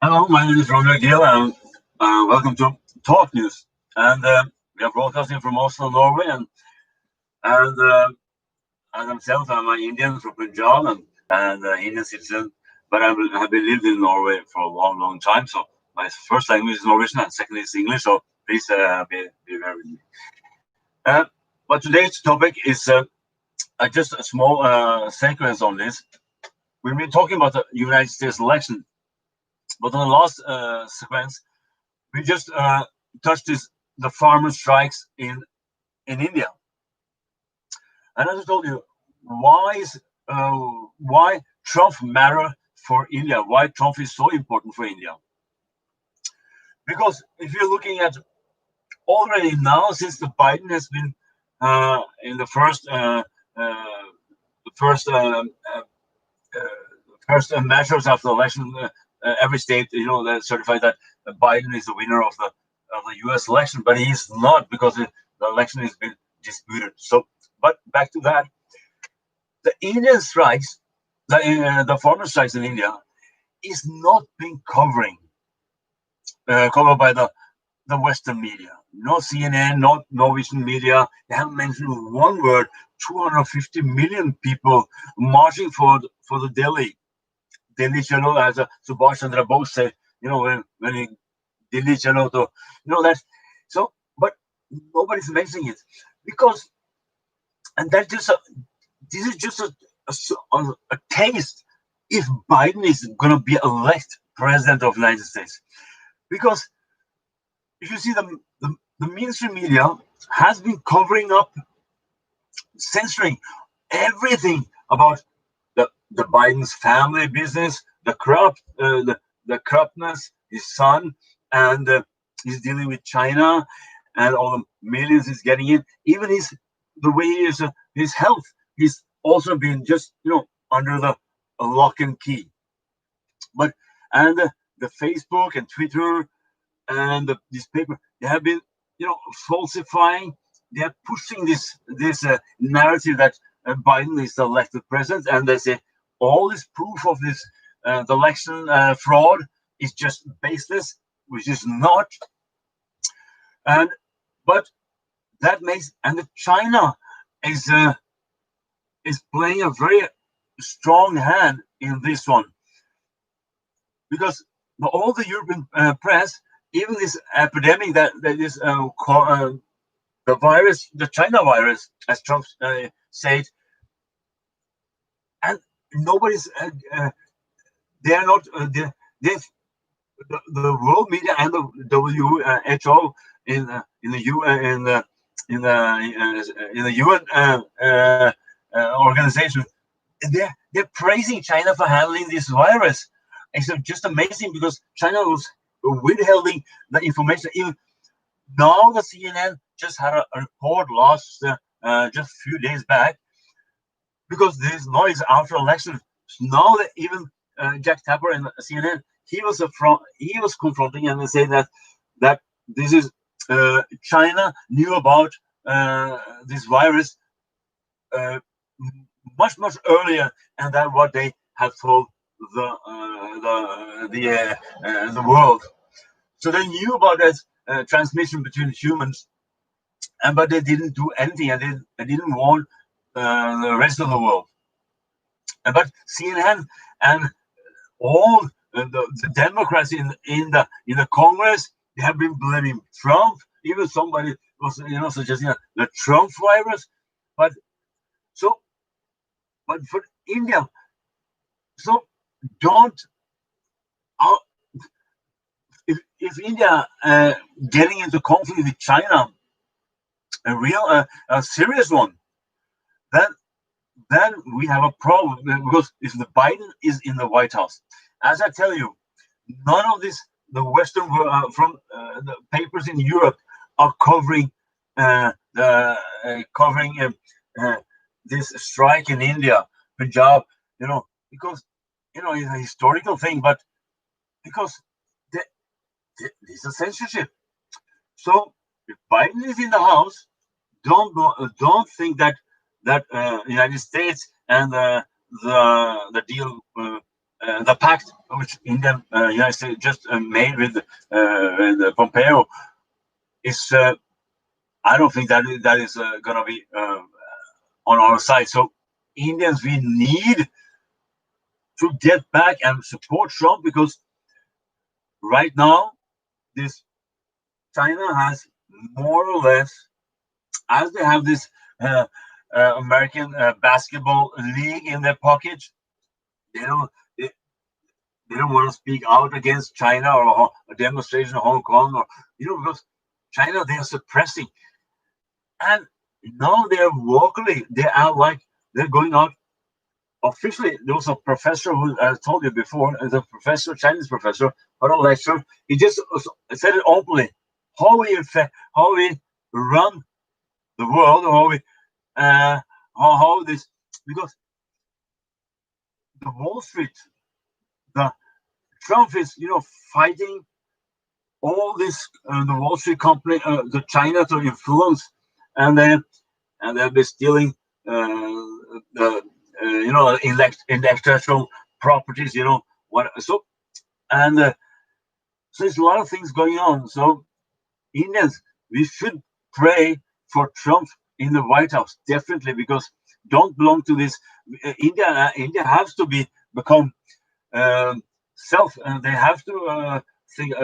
Hello, my name is Romeo Gill, and welcome to Talk News. And we are broadcasting from Oslo, Norway, and as myself, I'm an Indian from Punjab and Indian citizen, but have been lived in Norway for a long, long time. So my first language is Norwegian, and second is English. So please be very with me. Uh, but today's topic is just a small sequence on this. We've been talking about the United States election, but on the last sequence, we just touched the farmer strikes in India, and as I told you, why is why Trump matter for India? Why Trump is so important for India? Because if you're looking at already now, since the Biden has been in the first measures after the election, every state, that certified that Biden is the winner of the U.S. election, but he's not because the election has been disputed. So, but back to that, the Indian strikes, the farmer strikes in India, is not being covered by the Western media. No CNN, no Norwegian media. They haven't mentioned one word. 250 million people marching for the Delhi Chalo, as Subhash Chandra Bose said. When he Delhi Chalo, to that. So, but nobody's mentioning it because, and that just this is just a taste if Biden is going to be elected president of the United States. Because if you see the mainstream media has been covering up, censoring everything about the Biden's family business, the corruptness, his son, and he's dealing with China, and all the millions he's getting in. Even the way he is, his health, he's also been just under the lock and key. But and the Facebook and Twitter and this paper, they have been falsifying. They are pushing this narrative that Biden is the elected president, and they say all this proof of this the election fraud is just baseless, which is not. And but that makes, and China is playing a very strong hand in this one, because all the European press, even this epidemic that is the virus, the China virus, as Trump said, and nobody's they are not the world media and the WHO in the UN organization, they're praising China for handling this virus. It's just amazing because China was withholding the information. Even now, the CNN just had a report last just a few days back, because there's noise after election. Now that even Jack Tapper in CNN, he was confronting and saying that this is China knew about this virus much earlier, and that what they had told the world. So they knew about that transmission between humans, but they didn't do anything, and they didn't warn the rest of the world. But CNN and all the Democrats in the Congress, they have been blaming Trump. Even somebody was suggesting the Trump virus, but so but for India, so don't if India getting into conflict with China, a serious one, then we have a problem, because if the Biden is in the White House, as I tell you, none of this the Western from the papers in Europe are covering uh, this strike in India, Punjab, because it's a historical thing, but because there's a censorship. So if Biden is in the House, don't think that United States and the deal the pact which India, United States just made with Pompeo is, I don't think that is going to be on our side. So Indians, we need to get back and support Trump, because right now this China has more or less, as they have this American basketball league in their pocket, they don't they, they don't want to speak out against China or a demonstration in Hong Kong, or because China, they are suppressing, and now they are vocally, they are like, they're going out officially. There was a professor who I told you before, the professor, Chinese professor, or a lecturer. He just said it openly, how we run the world, or how we how this, because the Wall Street, the Trump is fighting all this the Wall Street company, the China, to influence, and then they'll be stealing the intellectual properties, what so, and so there's a lot of things going on. So Indians, we should pray for Trump in the White House, definitely, because don't belong to this. India has to become self, and they have to think.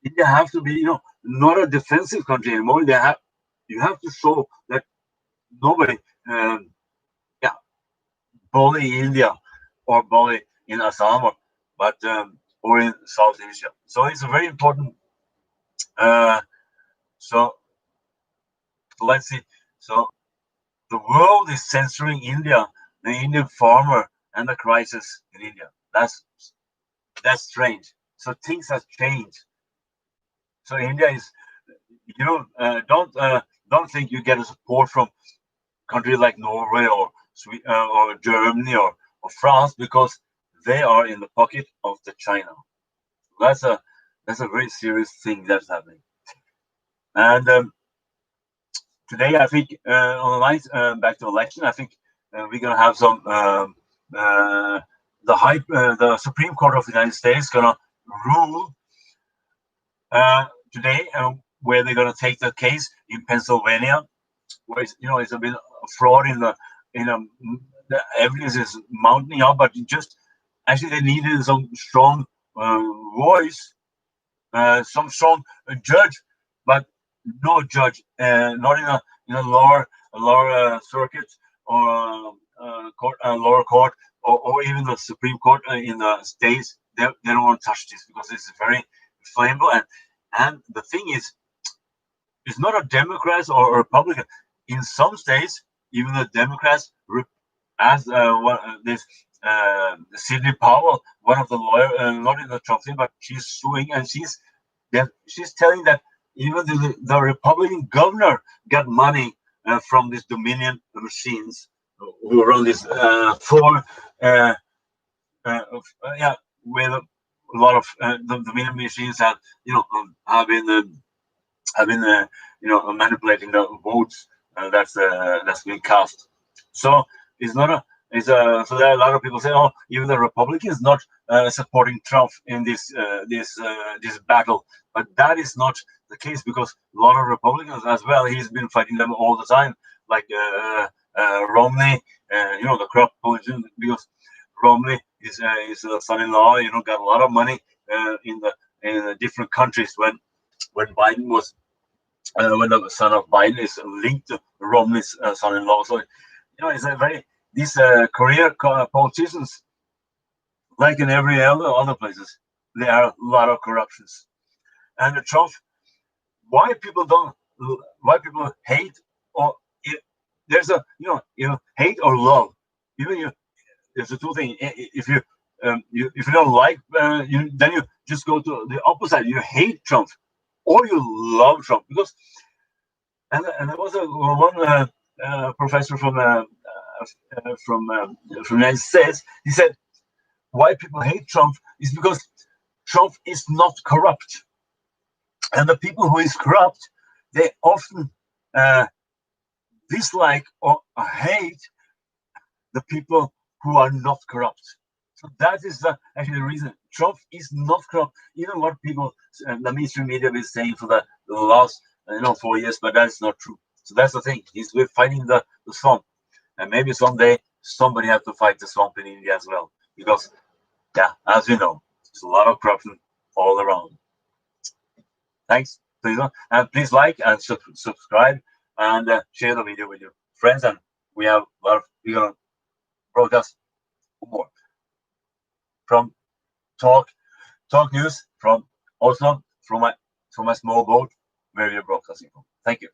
India have to be, not a defensive country anymore. You have to show that nobody, yeah, bully India or bully in Assam, or in South Asia. So it's a very important. So let's see. So the world is censoring India, the Indian farmer, and the crisis in India. That's strange. So things have changed. So India is, don't think you get a support from countries like Norway or or Germany or France, because they are in the pocket of the China. That's a very serious thing that's happening. And today, I think on the night back to election, I think we're gonna have some the Supreme Court of the United States gonna rule today, where they're gonna take the case in Pennsylvania, where it's a bit of fraud the evidence is mounting up, but just actually they needed some strong voice, some strong judge, but no judge, not in a lower circuit, or court, lower court, or even the Supreme Court in the states. They don't want to touch this, because it's very flammable, and the thing is, it's not a Democrat or a Republican. In some states, even the Democrats, as this Sidney Powell, one of the lawyers, not in the Trump thing, but she's suing, and she's telling that even the Republican governor got money from these Dominion machines, who run this four, yeah, with a lot of the Dominion machines have been manipulating the votes that's being cast. So it's not a so there are a lot of people saying, oh, even the Republicans not supporting Trump in this battle, but that is not the case, because a lot of Republicans as well, he's been fighting them all the time, like Romney, the corrupt politician, because Romney is his son-in-law, got a lot of money in the different countries when Biden was when the son of Biden is linked to Romney's son-in-law. So it's a very these career politicians, like in every other places, there are a lot of corruptions. And the Trump, why people don't, why people hate, or there's a hate or love. Even there's a two thing. If if you don't like, then you just go to the opposite. You hate Trump, or you love Trump, because and there was one professor from the United States. He said why people hate Trump is because Trump is not corrupt, and the people who is corrupt, they often dislike or hate the people who are not corrupt. So that is actually the reason Trump is not corrupt. Even what people, the mainstream media, is saying for the last 4 years, but that's not true. So that's the thing. We're fighting the swamp, and maybe someday somebody has to fight the swamp in India as well, because yeah, as we know, there's a lot of corruption all around. Thanks, please, and please like and subscribe and share the video with your friends. And we have a lot of we're gonna broadcast more from talk news from Oslo, from my small boat where we're broadcasting from. Thank you.